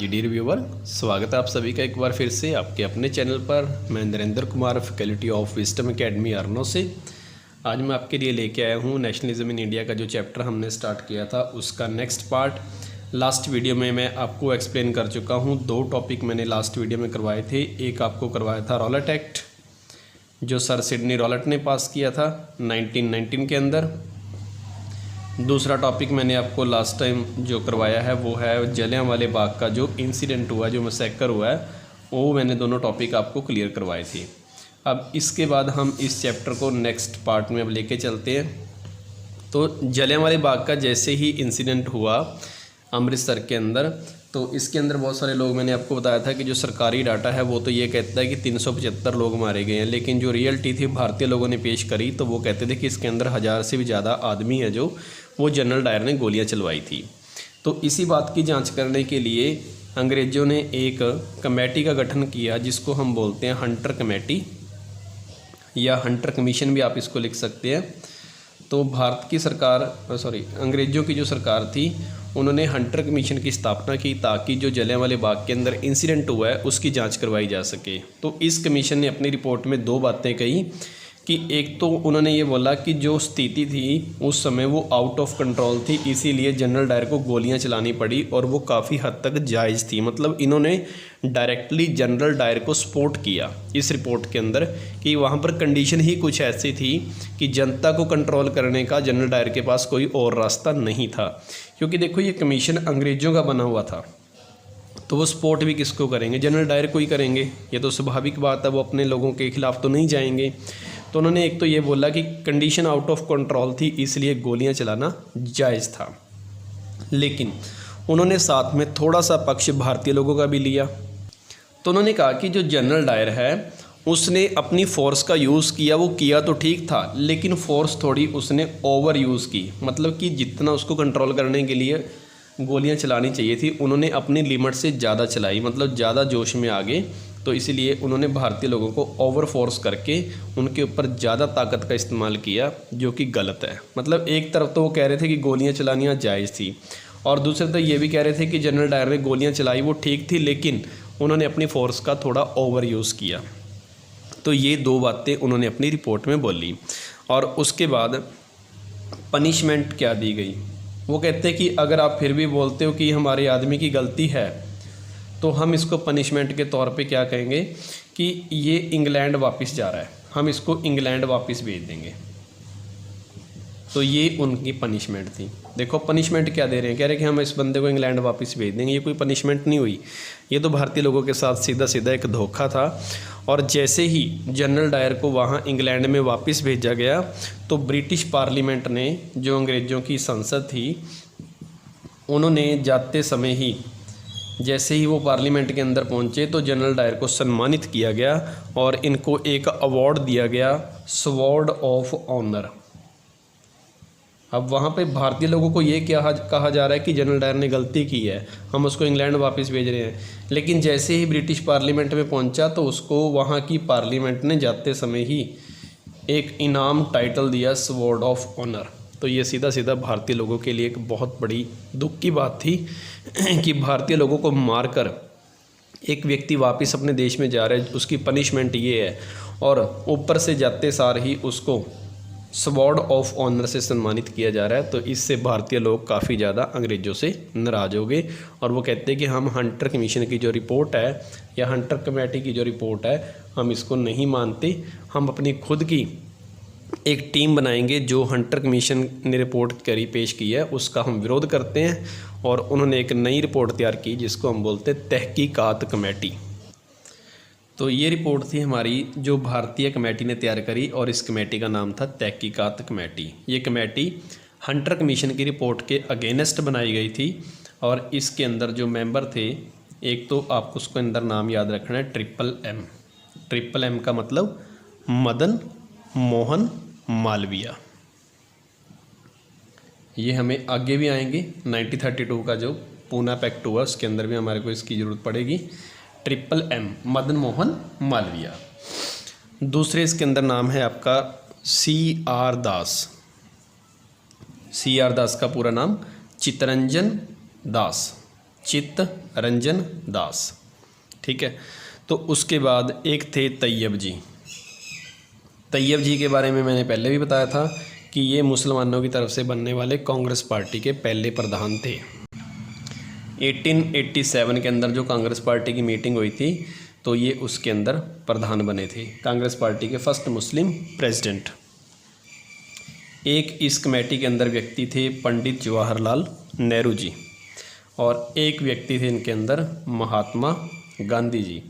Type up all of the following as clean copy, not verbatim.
Dear viewer, स्वागत है आप सभी का एक बार फिर से आपके अपने चैनल पर। मैं Narendra Kumar, faculty of wisdom academy अरनो से। आज मैं आपके लिए लेके आया हूँ नेशनलिज्म इन इंडिया का जो चैप्टर हमने स्टार्ट किया था उसका नेक्स्ट पार्ट। लास्ट वीडियो में मैं आपको एक्सप्लेन कर चुका हूँ। 2 टॉपिक मैंने लास्ट वीडियो में करवाए थे। एक आपको करवाया था रॉलेट एक्ट, जो सर सिडनी रॉलेट ने पास किया था 1919 के अंदर। दूसरा टॉपिक मैंने आपको लास्ट टाइम जो करवाया है वो है जलियांवाले बाग का जो इंसिडेंट हुआ, जो मैसेकर हुआ है, वो मैंने दोनों टॉपिक आपको क्लियर करवाए थे। अब इसके बाद हम इस चैप्टर को नेक्स्ट पार्ट में अब लेके चलते हैं। तो जलियांवाले बाग का जैसे ही इंसिडेंट हुआ अमृतसर के अंदर, तो इसके अंदर बहुत सारे लोग, मैंने आपको बताया था कि जो सरकारी डाटा है वो तो ये कहता है कि 375 लोग मारे गए हैं, लेकिन जो रियलिटी थी भारतीय लोगों ने पेश करी तो वो कहते थे कि इसके अंदर 1000 से भी ज़्यादा आदमी है जो वो जनरल डायर ने गोलियां चलवाई थी। तो इसी बात की जांच करने के लिए अंग्रेज़ों ने एक कमेटी का गठन किया जिसको हम बोलते हैं हंटर कमेटी या हंटर कमीशन भी आप इसको लिख सकते हैं। तो भारत की सरकार अंग्रेज़ों की जो सरकार थी उन्होंने हंटर कमीशन की स्थापना की ताकि जो जलियांवाले बाग के अंदर इंसिडेंट हुआ है उसकी जांच करवाई जा सके। तो इस कमीशन ने अपनी रिपोर्ट में 2 बातें कही कि एक तो उन्होंने ये बोला कि जो स्थिति थी उस समय वो आउट ऑफ कंट्रोल थी, इसीलिए जनरल डायर को गोलियां चलानी पड़ी और वो काफ़ी हद तक जायज़ थी। मतलब इन्होंने डायरेक्टली जनरल डायर को सपोर्ट किया इस रिपोर्ट के अंदर कि वहाँ पर कंडीशन ही कुछ ऐसी थी कि जनता को कंट्रोल करने का जनरल डायर के पास कोई और रास्ता नहीं था। क्योंकि देखो ये कमीशन अंग्रेज़ों का बना हुआ था, तो वो सपोर्ट भी किसको करेंगे? जनरल डायर को ही करेंगे। ये तो स्वाभाविक बात है, वो अपने लोगों के खिलाफ तो नहीं जाएंगे। तो उन्होंने एक तो ये बोला कि कंडीशन आउट ऑफ कंट्रोल थी इसलिए गोलियां चलाना जायज़ था, लेकिन उन्होंने साथ में थोड़ा सा पक्ष भारतीय लोगों का भी लिया। तो उन्होंने कहा कि जो जनरल डायर है उसने अपनी फ़ोर्स का यूज़ किया, वो किया तो ठीक था लेकिन फ़ोर्स थोड़ी उसने ओवर यूज़ की। मतलब कि जितना उसको कंट्रोल करने के लिए गोलियां चलानी चाहिए थी उन्होंने अपनी लिमिट से ज़्यादा चलाई, मतलब ज़्यादा जोश में आ गए। तो इसलिए उन्होंने भारतीय लोगों को ओवर फोर्स करके उनके ऊपर ज़्यादा ताकत का इस्तेमाल किया, जो कि गलत है। मतलब एक तरफ तो वो कह रहे थे कि गोलियां चलानियाँ जायज़ थी और दूसरी तरफ ये भी कह रहे थे कि जनरल डायर ने गोलियां चलाई वो ठीक थी, लेकिन उन्होंने अपनी फ़ोर्स का थोड़ा ओवर यूज़ किया। तो ये 2 बातें उन्होंने अपनी रिपोर्ट में बोली। और उसके बाद पनिशमेंट क्या दी गई, वो कहते हैं कि अगर आप फिर भी बोलते हो कि हमारे आदमी की गलती है तो हम इसको पनिशमेंट के तौर पे क्या कहेंगे कि ये इंग्लैंड वापस जा रहा है, हम इसको इंग्लैंड वापस भेज देंगे। तो ये उनकी पनिशमेंट थी। देखो पनिशमेंट क्या दे रहे हैं, कह रहे हैं कि हम इस बंदे को इंग्लैंड वापस भेज देंगे। ये कोई पनिशमेंट नहीं हुई, ये तो भारतीय लोगों के साथ सीधा सीधा एक धोखा था। और जैसे ही जनरल डायर को वहाँ इंग्लैंड में वापस भेजा गया तो ब्रिटिश पार्लियामेंट ने, जो अंग्रेज़ों की संसद थी, उन्होंने जाते समय ही जैसे ही वो पार्लियामेंट के अंदर पहुंचे तो जनरल डायर को सम्मानित किया गया और इनको एक अवार्ड दिया गया, स्वॉर्ड ऑफ ऑनर। अब वहाँ पे भारतीय लोगों को ये क्या कहा जा रहा है कि जनरल डायर ने गलती की है, हम उसको इंग्लैंड वापस भेज रहे हैं, लेकिन जैसे ही ब्रिटिश पार्लियामेंट में पहुंचा तो उसको वहाँ की पार्लियामेंट ने जाते समय ही एक इनाम टाइटल दिया, स्वॉर्ड ऑफ ऑनर। तो ये सीधा सीधा भारतीय लोगों के लिए एक बहुत बड़ी दुख की बात थी कि भारतीय लोगों को मारकर एक व्यक्ति वापस अपने देश में जा रहा है, उसकी पनिशमेंट ये है, और ऊपर से जाते सार ही उसको स्वॉर्ड ऑफ ऑनर से सम्मानित किया जा रहा है। तो इससे भारतीय लोग काफ़ी ज़्यादा अंग्रेज़ों से नाराज़ हो गए और वो कहते हैं कि हम हंटर कमीशन की जो रिपोर्ट है या हंटर कमेटी की जो रिपोर्ट है हम इसको नहीं मानते, हम अपनी खुद की एक टीम बनाएंगे। जो हंटर कमीशन ने रिपोर्ट करी पेश की है उसका हम विरोध करते हैं। और उन्होंने एक नई रिपोर्ट तैयार की जिसको हम बोलते हैं तहकीकात कमेटी। तो ये रिपोर्ट थी हमारी जो भारतीय कमेटी ने तैयार करी और इस कमेटी का नाम था तहकीकात कमेटी। ये कमेटी हंटर कमीशन की रिपोर्ट के अगेंस्ट बनाई गई थी और इसके अंदर जो मेंबर थे, एक तो आपको उसको अंदर नाम याद रखना है, ट्रिपल एम। ट्रिपल एम का मतलब मदन मोहन मालवीय। ये हमें आगे भी आएंगे, 1932 का जो पूना पैक्ट हुआ उसके अंदर भी हमारे को इसकी ज़रूरत पड़ेगी। Triple M, Madan Mohan Malviya. दूसरे इसके अंदर नाम है आपका CR दास। CR दास का पूरा नाम चित्तरंजन दास। चित्त रंजन दास, ठीक है। तो उसके बाद एक थे तैयब जी। तैयब जी के बारे में मैंने पहले भी बताया था कि ये मुसलमानों की तरफ से बनने वाले कांग्रेस पार्टी के पहले प्रधान थे। 1887 के अंदर जो कांग्रेस पार्टी की मीटिंग हुई थी तो ये उसके अंदर प्रधान बने थे, कांग्रेस पार्टी के फर्स्ट मुस्लिम प्रेसिडेंट। एक इस कमेटी के अंदर व्यक्ति थे पंडित जवाहरलाल नेहरू जी, और एक व्यक्ति थे इनके अंदर महात्मा गांधी जी।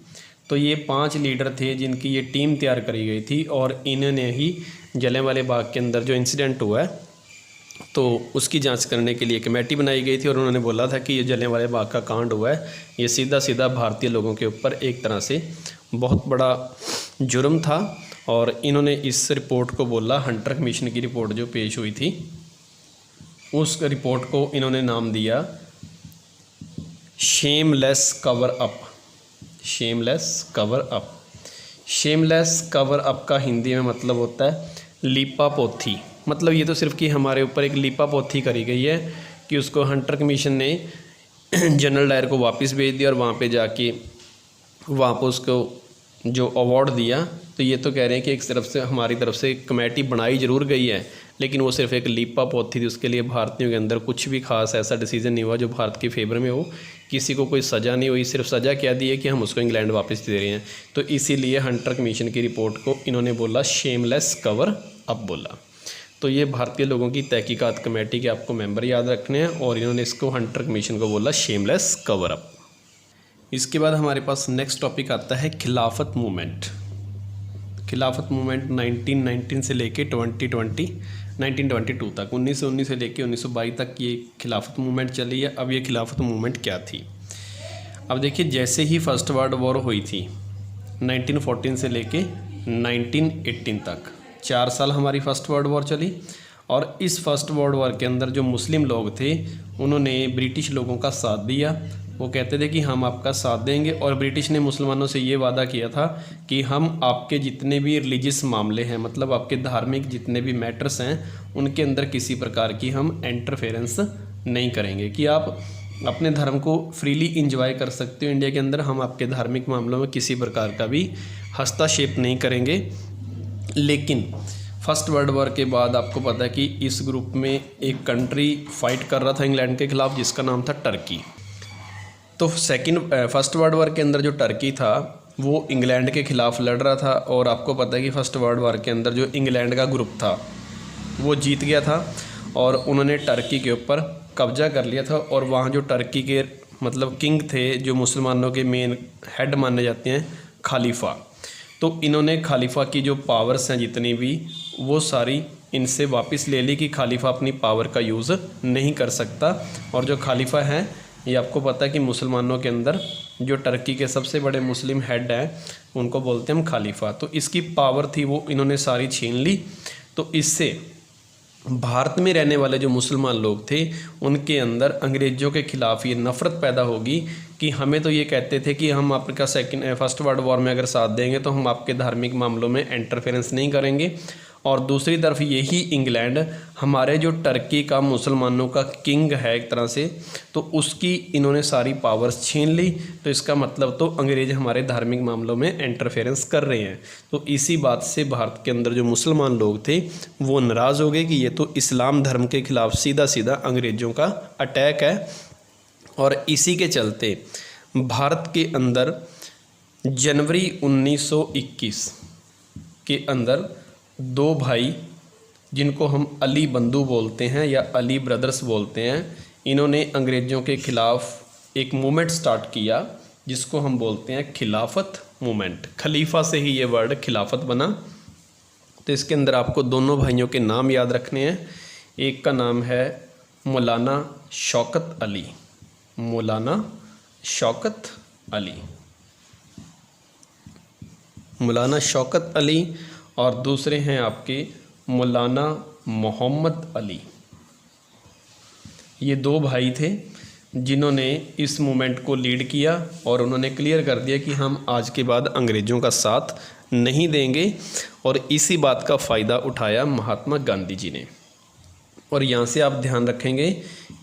तो ये 5 लीडर थे जिनकी ये टीम तैयार करी गई थी, और इन्होंने ही जलियांवाला बाग के अंदर जो इंसिडेंट हुआ है तो उसकी जांच करने के लिए कमेटी बनाई गई थी। और उन्होंने बोला था कि ये जलियांवाला बाग का कांड हुआ है, ये सीधा सीधा भारतीय लोगों के ऊपर एक तरह से बहुत बड़ा जुर्म था। और इन्होंने इस रिपोर्ट को बोला, हंटर कमीशन की रिपोर्ट जो पेश हुई थी उस रिपोर्ट को इन्होंने नाम दिया shameless cover up. Shameless cover up. Shameless cover up का हिंदी में मतलब होता है लीपा पोथी। मतलब ये तो सिर्फ कि हमारे ऊपर एक लीपा पोथी करी गई है कि उसको हंटर कमीशन ने जनरल डायर को वापस भेज दिया और वहाँ पे जाके वहाँ पर उसको जो अवार्ड दिया। तो ये तो कह रहे हैं कि एक तरफ से हमारी तरफ से कमेटी बनाई ज़रूर गई है, लेकिन वो सिर्फ एक लीपा पोथी थी। उसके लिए भारतीयों के अंदर कुछ भी खास ऐसा डिसीजन नहीं हुआ जो भारत के फेवर में हो। किसी को कोई सज़ा नहीं हुई, सिर्फ सज़ा क्या दी है कि हम उसको इंग्लैंड वापस दे रहे हैं। तो इसीलिए हंटर कमीशन की रिपोर्ट को इन्होंने बोला शेमलेस कवर अप बोला। तो ये भारतीय लोगों की तहकीकात कमेटी के आपको मेंबर याद रखने हैं, और इन्होंने इसको हंटर कमीशन को बोला शेमलेस कवर अप। इसके बाद हमारे पास नेक्स्ट टॉपिक आता है खिलाफत मूवमेंट। खिलाफत मूवमेंट 1919 से लेके 1922 तक, 1919 से लेके 1922 तक ये खिलाफत मूवमेंट चली है। अब ये खिलाफत मूवमेंट क्या थी? अब देखिए, जैसे ही फर्स्ट वर्ल्ड वॉर हुई थी 1914 से लेके 1918 तक 4 साल हमारी फर्स्ट वर्ल्ड वॉर चली। और इस फर्स्ट वर्ल्ड वॉर के अंदर जो मुस्लिम लोग थे उन्होंने ब्रिटिश लोगों का साथ दिया। वो कहते थे कि हम आपका साथ देंगे, और ब्रिटिश ने मुसलमानों से ये वादा किया था कि हम आपके जितने भी रिलीजियस मामले हैं, मतलब आपके धार्मिक जितने भी मैटर्स हैं, उनके अंदर किसी प्रकार की हम इंटरफेरेंस नहीं करेंगे, कि आप अपने धर्म को फ्रीली इंजॉय कर सकते हो इंडिया के अंदर, हम आपके धार्मिक मामलों में किसी प्रकार का भी हस्तक्षेप नहीं करेंगे। लेकिन फर्स्ट वर्ल्ड वॉर के बाद आपको पता है कि इस ग्रुप में एक कंट्री फाइट कर रहा था इंग्लैंड के खिलाफ, जिसका नाम था टर्की। तो फर्स्ट वर्ल्ड वॉर के अंदर जो टर्की था वो इंग्लैंड के ख़िलाफ़ लड़ रहा था, और आपको पता है कि फर्स्ट वर्ल्ड वॉर के अंदर जो इंग्लैंड का ग्रुप था वो जीत गया था, और उन्होंने टर्की के ऊपर कब्जा कर लिया था। और वहाँ जो टर्की के मतलब किंग थे, जो मुसलमानों के मेन हेड माने जाते हैं, खलीफा। तो इन्होंने खलीफा की जो पावर्स हैं जितनी भी, वो सारी इनसे वापस ले ली कि खलीफा अपनी पावर का यूज़ नहीं कर सकता। और जो खलीफा है ये आपको पता है कि मुसलमानों के अंदर जो टर्की के सबसे बड़े मुस्लिम हेड हैं उनको बोलते हैं हम खलीफा। तो इसकी पावर थी वो इन्होंने सारी छीन ली। तो इससे भारत में रहने वाले जो मुसलमान लोग थे उनके अंदर अंग्रेज़ों के ख़िलाफ़ ये नफ़रत पैदा होगी कि हमें तो ये कहते थे कि हम आपका फर्स्ट वर्ल्ड वॉर में अगर साथ देंगे तो हम आपके धार्मिक मामलों में इंटरफेरेंस नहीं करेंगे, और दूसरी तरफ यही इंग्लैंड हमारे जो टर्की का मुसलमानों का किंग है एक तरह से, तो उसकी इन्होंने सारी पावर्स छीन ली। तो इसका मतलब तो अंग्रेज़ हमारे धार्मिक मामलों में इंटरफेरेंस कर रहे हैं। तो इसी बात से भारत के अंदर जो मुसलमान लोग थे वो नाराज़ हो गए कि ये तो इस्लाम धर्म के ख़िलाफ़ सीधा सीधा अंग्रेज़ों का अटैक है। और इसी के चलते भारत के अंदर जनवरी 1921 के अंदर 2 भाई जिनको हम अली बंधु बोलते हैं या अली ब्रदर्स बोलते हैं, इन्होंने अंग्रेज़ों के ख़िलाफ़ एक मूवमेंट स्टार्ट किया जिसको हम बोलते हैं खिलाफत मूवमेंट। खलीफा से ही ये वर्ड खिलाफत बना। तो इसके अंदर आपको दोनों भाइयों के नाम याद रखने हैं। एक का नाम है मौलाना शौकत अली, मौलाना शौकत अली, मौलाना शौकत अली, और दूसरे हैं आपके मौलाना मोहम्मद अली। ये 2 भाई थे जिन्होंने इस मूवमेंट को लीड किया, और उन्होंने क्लियर कर दिया कि हम आज के बाद अंग्रेज़ों का साथ नहीं देंगे। और इसी बात का फ़ायदा उठाया महात्मा गांधी जी ने। और यहाँ से आप ध्यान रखेंगे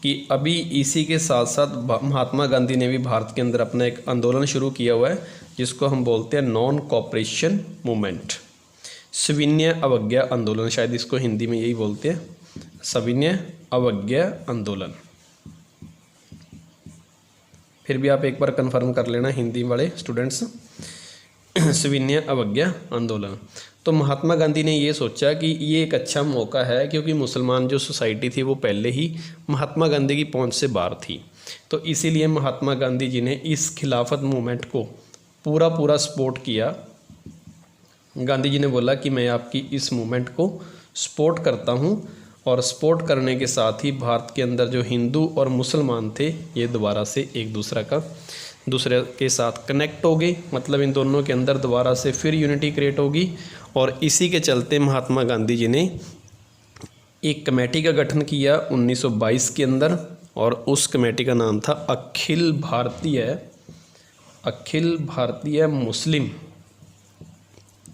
कि अभी इसी के साथ साथ महात्मा गांधी ने भी भारत के अंदर अपना एक आंदोलन शुरू किया हुआ है जिसको हम बोलते हैं नॉन कॉपरेशन मूवमेंट, सविनय अवज्ञा आंदोलन, शायद इसको हिंदी में यही बोलते हैं, सविनय अवज्ञा आंदोलन। फिर भी आप एक बार कंफर्म कर लेना हिंदी वाले स्टूडेंट्स, सविनय अवज्ञा आंदोलन। तो महात्मा गांधी ने ये सोचा कि ये एक अच्छा मौका है, क्योंकि मुसलमान जो सोसाइटी थी वो पहले ही महात्मा गांधी की पहुंच से बाहर थी, तो इसीलिए महात्मा गांधी जी ने इस खिलाफत मूवमेंट को पूरा सपोर्ट किया। गांधी जी ने बोला कि मैं आपकी इस मूवमेंट को सपोर्ट करता हूं, और सपोर्ट करने के साथ ही भारत के अंदर जो हिंदू और मुसलमान थे ये दोबारा से एक दूसरे के साथ कनेक्ट हो गए, मतलब इन दोनों के अंदर दोबारा से फिर यूनिटी क्रिएट होगी। और इसी के चलते महात्मा गांधी जी ने एक कमेटी का गठन किया 1922 के अंदर, और उस कमेटी का नाम था अखिल भारतीय मुस्लिम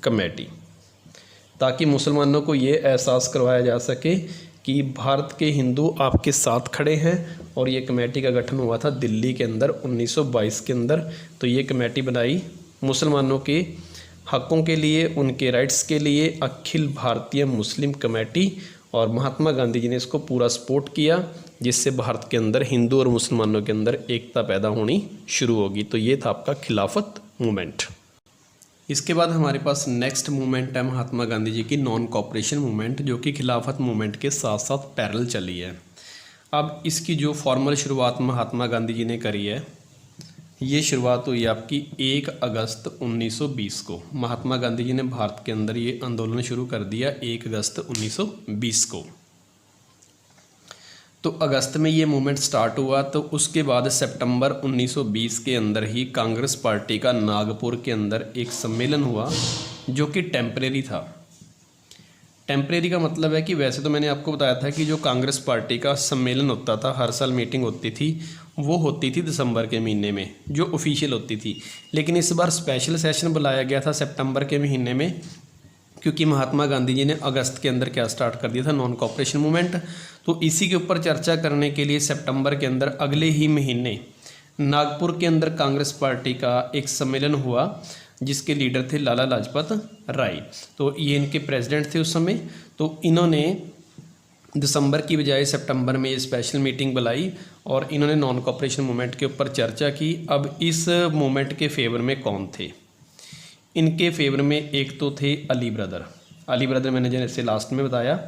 कमेटी, ताकि मुसलमानों को ये एहसास करवाया जा सके कि भारत के हिंदू आपके साथ खड़े हैं। और ये कमेटी का गठन हुआ था दिल्ली के अंदर 1922 के अंदर। तो ये कमेटी बनाई मुसलमानों के हकों के लिए, उनके राइट्स के लिए, अखिल भारतीय मुस्लिम कमेटी, और महात्मा गांधी जी ने इसको पूरा सपोर्ट किया, जिससे भारत के अंदर हिंदू और मुसलमानों के अंदर एकता पैदा होनी शुरू होगी। तो ये था आपका खिलाफत मूवमेंट। इसके बाद हमारे पास नेक्स्ट मूवमेंट है महात्मा गांधी जी की नॉन कॉपरेशन मूवमेंट, जो कि खिलाफत मूवमेंट के साथ साथ पैरेलल चली है। अब इसकी जो फॉर्मल शुरुआत महात्मा गांधी जी ने करी है, ये शुरुआत हुई आपकी 1 अगस्त 1920 को। महात्मा गांधी जी ने भारत के अंदर ये आंदोलन शुरू कर दिया 1 अगस्त 1920 को। तो अगस्त में ये मूवमेंट स्टार्ट हुआ, तो उसके बाद सितंबर 1920 के अंदर ही कांग्रेस पार्टी का नागपुर के अंदर एक सम्मेलन हुआ, जो कि टेम्परेरी था। टेम्परेरी का मतलब है कि वैसे तो मैंने आपको बताया था कि जो कांग्रेस पार्टी का सम्मेलन होता था, हर साल मीटिंग होती थी, वो होती थी दिसंबर के महीने में, जो ऑफिशियल होती थी। लेकिन इस बार स्पेशल सेशन बुलाया गया था सितंबर के महीने में, क्योंकि महात्मा गांधी जी ने अगस्त के अंदर क्या स्टार्ट कर दिया था, नॉन कॉपरेशन मूवमेंट। तो इसी के ऊपर चर्चा करने के लिए सितंबर के अंदर अगले ही महीने नागपुर के अंदर कांग्रेस पार्टी का एक सम्मेलन हुआ, जिसके लीडर थे लाला लाजपत राय। तो ये इनके प्रेसिडेंट थे उस समय। तो इन्होंने दिसंबर की बजाय सितंबर में ये स्पेशल मीटिंग बुलाई, और इन्होंने नॉन कॉपरेशन मूवमेंट के ऊपर चर्चा की। अब इस मूवमेंट के फेवर में कौन थे? इनके फेवर में एक तो थे अली ब्रदर मैंने जैसे लास्ट में बताया,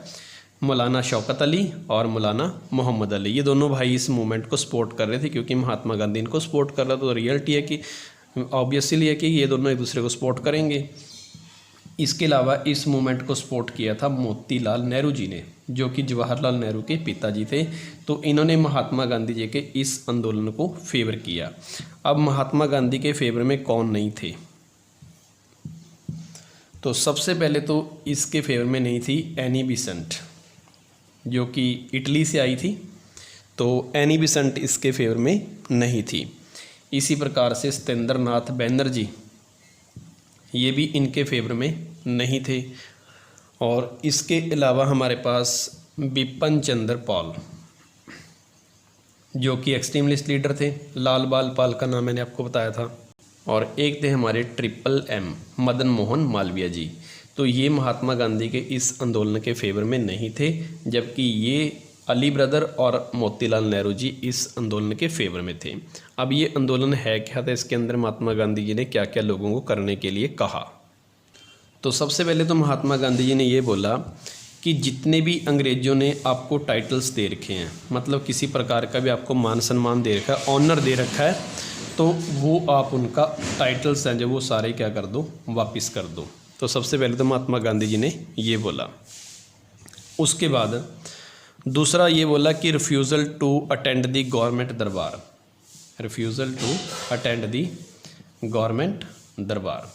मौलाना शौकत अली और मौलाना मोहम्मद अली, ये दोनों भाई इस मूवमेंट को सपोर्ट कर रहे थे, क्योंकि महात्मा गांधी इनको सपोर्ट कर रहा था। तो रियलिटी है कि ऑब्वियसली है कि ये दोनों एक दूसरे को सपोर्ट करेंगे। इसके अलावा इस मूवमेंट को सपोर्ट किया था मोतीलाल नेहरू जी ने, जो कि जवाहरलाल नेहरू के पिताजी थे। तो इन्होंने महात्मा गांधी जी के इस आंदोलन को फेवर किया। अब महात्मा गांधी के फेवर में कौन नहीं थे? तो सबसे पहले तो इसके फेवर में नहीं थी एनी बेसेंट, जो कि इटली से आई थी। तो एनी बेसेंट इसके फेवर में नहीं थी। इसी प्रकार से सत्येंद्र नाथ बैनर्जी, ये भी इनके फेवर में नहीं थे। और इसके अलावा हमारे पास बिपिन चंद्र पाल, जो कि एक्सट्रीमिस्ट लीडर थे। लाल बाल पाल का नाम मैंने आपको बताया था। और एक थे हमारे MMM मदन मोहन मालवीय जी। तो ये महात्मा गांधी के इस आंदोलन के फेवर में नहीं थे, जबकि ये अली ब्रदर और मोतीलाल नेहरू जी इस आंदोलन के फेवर में थे। अब ये आंदोलन है क्या था, इसके अंदर महात्मा गांधी जी ने क्या क्या लोगों को करने के लिए कहा? तो सबसे पहले तो महात्मा गांधी जी ने ये बोला कि जितने भी अंग्रेज़ों ने आपको टाइटल्स दे रखे हैं, मतलब किसी प्रकार का भी आपको मान सम्मान दे रखा है, ऑनर दे रखा है, तो वो आप उनका टाइटल्स हैं जो वो सारे क्या कर दो, वापस कर दो। तो सबसे पहले तो महात्मा गांधी जी ने ये बोला। उसके बाद दूसरा ये बोला कि refusal to attend the government durbar, refusal to attend the government durbar,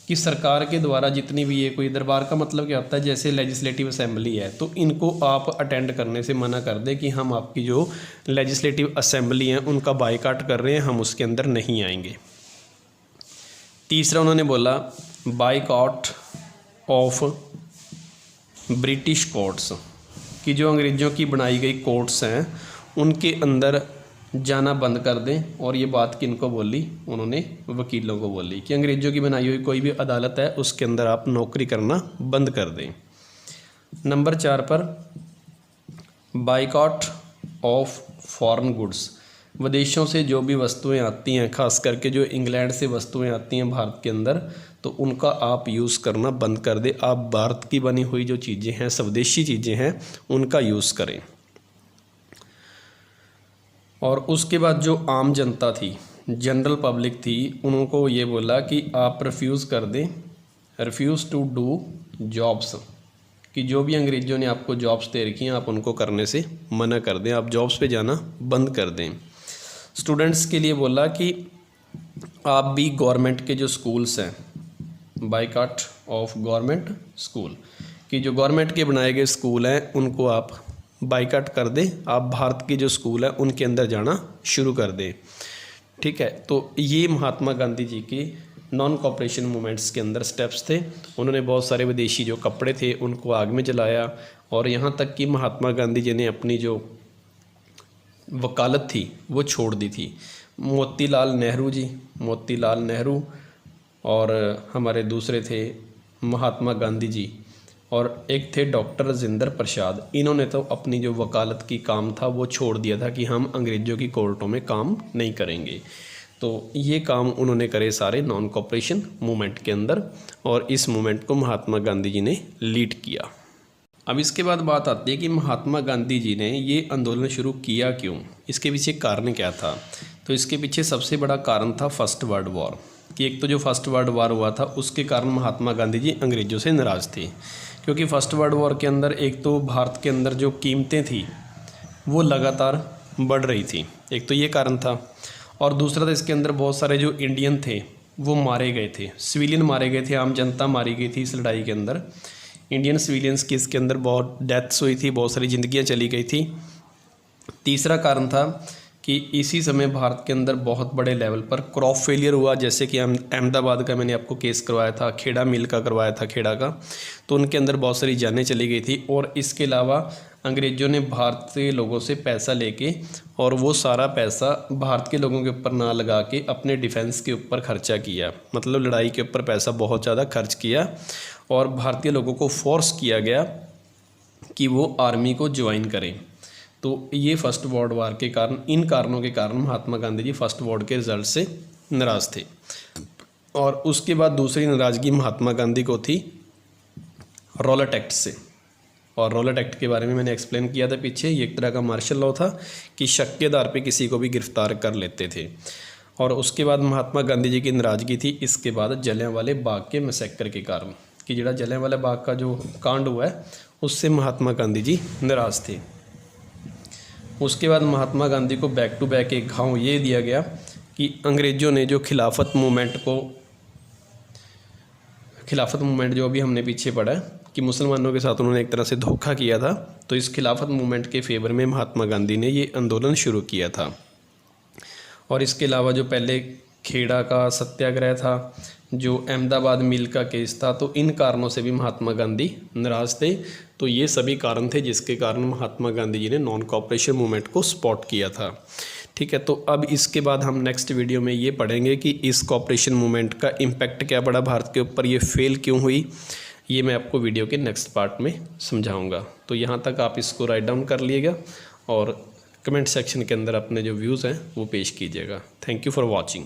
कि सरकार के द्वारा जितनी भी ये कोई दरबार का मतलब क्या होता है, जैसे लेजिस्लेटिव असेंबली है, तो इनको आप अटेंड करने से मना कर दें कि हम आपकी जो लेजिस्लेटिव असेंबली हैं उनका बायकाट कर रहे हैं, हम उसके अंदर नहीं आएंगे। तीसरा उन्होंने बोला बायकॉट ऑफ ब्रिटिश कोर्ट्स, कि जो अंग्रेज़ों की बनाई गई कोर्ट्स हैं उनके अंदर जाना बंद कर दें। और ये बात किनको बोली? उन्होंने वकीलों को बोली कि अंग्रेज़ों की बनाई हुई कोई भी अदालत है उसके अंदर आप नौकरी करना बंद कर दें। नंबर 4 पर बाइकआउट ऑफ फॉरेन गुड्स, विदेशों से जो भी वस्तुएं आती हैं, खास करके जो इंग्लैंड से वस्तुएं आती हैं भारत के अंदर, तो उनका आप यूज़ करना बंद कर दें। आप भारत की बनी हुई जो चीज़ें हैं, स्वदेशी चीज़ें हैं, उनका यूज़ करें। और उसके बाद जो आम जनता थी, जनरल पब्लिक थी, उनको ये बोला कि आप रिफ्यूज़ कर दें, रिफ्यूज़ टू डू जॉब्स, कि जो भी अंग्रेज़ों ने आपको जॉब्स दे रखी हैं आप उनको करने से मना कर दें, आप जॉब्स पे जाना बंद कर दें। स्टूडेंट्स के लिए बोला कि आप भी गवर्नमेंट के जो स्कूल्स हैं, बाइकआउट ऑफ गवर्नमेंट स्कूल, कि जो गवर्नमेंट के बनाए गए स्कूल हैं उनको आप बाइकआउट कर दें, आप भारत के जो स्कूल हैं उनके अंदर जाना शुरू कर दें। ठीक है, तो ये महात्मा गांधी जी की नॉन कॉपरेशन मूवमेंट्स के अंदर स्टेप्स थे। उन्होंने बहुत सारे विदेशी जो कपड़े थे उनको आग में जलाया, और यहाँ तक कि महात्मा गांधी जी ने अपनी जो वकालत थी वो छोड़ दी थी। मोतीलाल नेहरू और हमारे दूसरे थे महात्मा गांधी जी, और एक थे डॉक्टर राजेंद्र प्रसाद। इन्होंने तो अपनी जो वकालत की काम था वो छोड़ दिया था कि हम अंग्रेज़ों की कोर्टों में काम नहीं करेंगे। तो ये काम उन्होंने करे सारे नॉन कॉपरेशन मूवमेंट के अंदर, और इस मूवमेंट को महात्मा गांधी जी ने लीड किया। अब इसके बाद बात आती है कि महात्मा गांधी जी ने ये आंदोलन शुरू किया क्यों, इसके पीछे कारण क्या था। तो इसके पीछे सबसे बड़ा कारण था फर्स्ट वर्ल्ड वॉर, कि एक तो जो फर्स्ट वर्ल्ड वॉर हुआ था उसके कारण महात्मा गांधी जी अंग्रेज़ों से नाराज़ थे, क्योंकि फर्स्ट वर्ल्ड वॉर के अंदर एक तो भारत के अंदर जो कीमतें थी वो लगातार बढ़ रही थी, एक तो ये कारण था। और दूसरा था इसके अंदर बहुत सारे जो इंडियन थे वो मारे गए थे, सिविलियन मारे गए थे, आम जनता मारी गई थी इस लड़ाई के अंदर। इंडियन सिविलियंस की इसके अंदर बहुत डेथ्स हुई थी, बहुत सारी ज़िंदगियाँ चली गई थी। तीसरा कारण था कि इसी समय भारत के अंदर बहुत बड़े लेवल पर क्रॉप फेलियर हुआ, जैसे कि अहमदाबाद का मैंने आपको केस करवाया था, खेड़ा मिल का करवाया था, खेड़ा का, तो उनके अंदर बहुत सारी जानें चली गई थी। और इसके अलावा अंग्रेज़ों ने भारत के लोगों से पैसा लेके, और वो सारा पैसा भारत के लोगों के ऊपर ना लगा के अपने डिफेंस के ऊपर खर्चा किया, मतलब लड़ाई के ऊपर पैसा बहुत ज़्यादा खर्च किया, और भारतीय लोगों को फोर्स किया गया कि वो आर्मी को ज्वाइन करें। तो ये फर्स्ट वर्ल्ड वॉर के कारण, इन कारणों के कारण महात्मा गांधी जी फर्स्ट वर्ल्ड के रिजल्ट से नाराज़ थे। और उसके बाद दूसरी नाराज़गी महात्मा गांधी को थी रॉलेट एक्ट से, और रॉलेट एक्ट के बारे में मैंने एक्सप्लेन किया था पीछे। ये एक तरह का मार्शल लॉ था कि शक के आधार पे किसी को भी गिरफ्तार कर लेते थे। और उसके बाद महात्मा गांधी जी की नाराज़गी थी इसके बाद जलियांवाले बाग के मैसेकर के कारण, कि ਜਿਹੜਾ जलियांवाला बाग का जो कांड हुआ है उससे महात्मा गांधी जी नाराज़ थे। उसके बाद महात्मा गांधी को बैक टू बैक एक घाव ये दिया गया कि अंग्रेज़ों ने जो खिलाफत मूवमेंट जो अभी हमने पीछे पढ़ा है कि मुसलमानों के साथ उन्होंने एक तरह से धोखा किया था, तो इस खिलाफत मूवमेंट के फेवर में महात्मा गांधी ने ये आंदोलन शुरू किया था। और इसके अलावा जो पहले खेड़ा का सत्याग्रह था, जो अहमदाबाद मिल का केस था, तो इन कारणों से भी महात्मा गांधी नाराज़ थे। तो ये सभी कारण थे जिसके कारण महात्मा गांधी जी ने नॉन कॉपरेशन मूवमेंट को सपोर्ट किया था। ठीक है, तो अब इसके बाद हम नेक्स्ट वीडियो में ये पढ़ेंगे कि इस कॉपरेशन मूवमेंट का इम्पैक्ट क्या पड़ा भारत के ऊपर, ये फेल क्यों हुई, ये मैं आपको वीडियो के नेक्स्ट पार्ट में समझाऊंगा। तो यहाँ तक आप इसको राइट डाउन कर लीजिएगा और कमेंट सेक्शन के अंदर अपने जो व्यूज़ हैं वो पेश कीजिएगा। Thank you for watching.